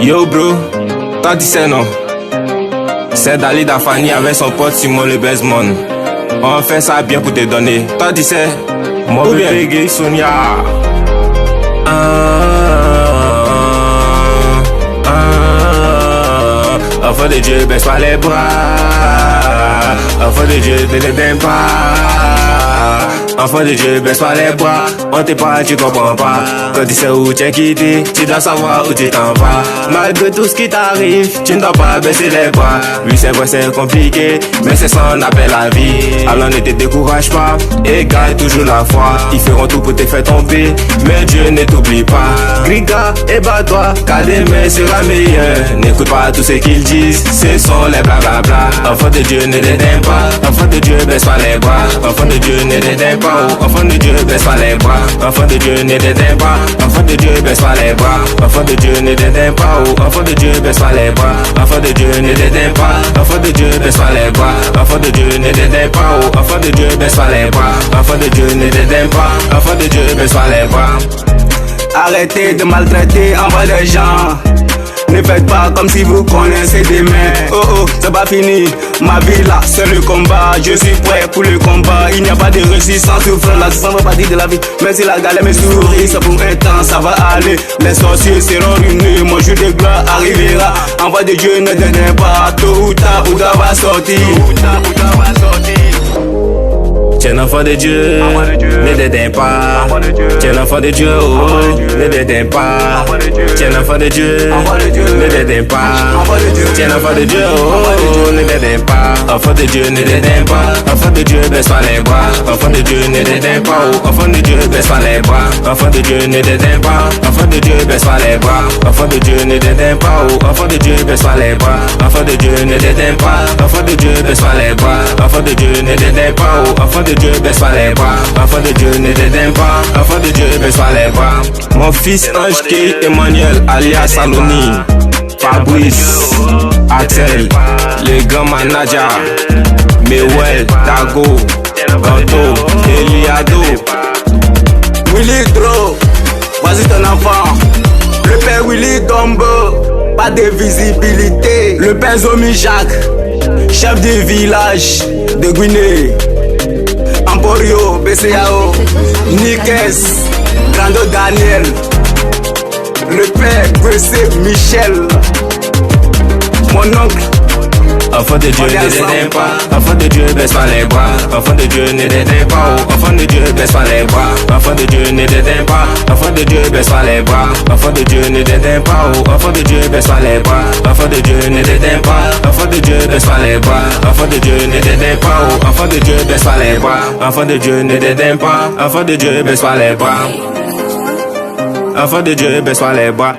Yo bro, toi tu sais non? C'est Dali Dafani avec son pote Simon le Bestman. On fait ça bien pour te donner. Toi tu sais? Mon bébé gay Sonia. Enfant de Dieu, baisse pas les bras. Enfant de Dieu, ne t'aime pas. Enfant de Dieu, baisse pas les bras. On t'est pas, tu comprends pas. Quand tu sais où t'es quitté, tu dois savoir où tu t'en vas. Malgré tout ce qui t'arrive, tu ne dois pas baisser les bras. Oui, c'est vrai, c'est compliqué, mais c'est ça on appelle la vie. Alors ne te décourage pas et garde toujours la foi. Ils feront tout pour te faire tomber, mais Dieu ne t'oublie pas. Griga et bats-toi, car demain sera meilleur. N'écoute pas tout ce qu'ils disent, ce sont les blablabla. Enfant de Dieu, ne t'aime pas. Enfant de Dieu, baisse pas les bras. Enfant de Dieu, ne t'aime pas. Enfant de Dieu, baisse pas les bras. Enfant de Dieu, ne t'aime pas. Enfant de Dieu, baisse pas les bras. Enfant de Dieu, ne t'aime pas. Enfant de Dieu, baisse pas les bras. Enfant de Dieu, ne t'aime pas. Enfant de Dieu, baisse pas les bras. Enfant de Dieu, ne t'aime pas. Enfant de Dieu, baisse pas les bras. Enfant de Dieu, ne t'aime pas. Enfant de Dieu, baisse pas les bras. Arrêtez de maltraiter envers les gens. Ne faites pas comme si vous connaissez des mains. Oh oh, c'est pas fini. Ma vie là, c'est le combat. Je suis prêt pour le combat. Il n'y a pas de résistance ou frère. La distance va partir de la vie. Même si la galère me sourit, c'est pour un temps, ça va aller. Les sorciers seront ruinés. Mon jour de gloire arrivera. Envoi de Dieu ne t'aime pas. Tôt ou tard, Bouddha va sortir. Tu es l'enfant de Dieu, ne t'éteins pas. Tu es l'enfant de Dieu, oh, ne t'éteins pas. Tu es l'enfant de Dieu, ne t'éteins pas. Tu es l'enfant de Dieu, oh, ne t'éteins pas. Enfant de Dieu, ne t'éteins pas. Enfant de Dieu, baisse pas les bras. Enfant de Dieu, ne t'éteins pas. Enfant de Dieu, baisse pas les bras. Enfant de Dieu, ne t'éteins pas. Enfant de Dieu, baisse pas les bras. Enfant de Dieu, ne t'éteins pas. Enfant de Dieu, baisse pas les bras. Enfant de Dieu, ne t'éteins pas. Enfant de Dieu, baisse pas les bras. Enfant de Dieu, ne t'éteins pas. Enfant de Dieu, baisse pas les bras. Enfant de Dieu, ne t'aime pas. Enfant de Dieu, baisse pas les bras. Mon fils Ange Key Emmanuel alias Saloni, Fabrice, Axel, le grand manager, Mewel, Dago, Ganto, Eliado, Willy Dro, vas-y ton enfant. Le père Willy Dombo, pas de visibilité. Le père Zomi Jacques, chef de village de Guinée. Emporio, BCAO, Nikes, Grando Daniel, le père Gressé Michel, mon oncle. Enfant de Dieu, ne t'aime pas. Enfant de Dieu, baisse pas les bras. Enfant de Dieu, ne t'aime pas. Enfant de Dieu, baisse pas les bras. Enfant de Dieu, ne t'aime pas. Enfant de Dieu, baisse pas les bras. Enfant de Dieu, ne t'aime pas. Enfant de Dieu, baisse pas les bras. Enfant de Dieu, ne t'aime pas. Enfant de Dieu, baisse pas les bras. Enfant de Dieu, ne t'aime pas. Enfant de Dieu, baisse pas les bras. Enfant de Dieu, ne t'aime pas. Enfant de Dieu, baisse pas les bras. Enfant de Dieu, baisse pas les bras.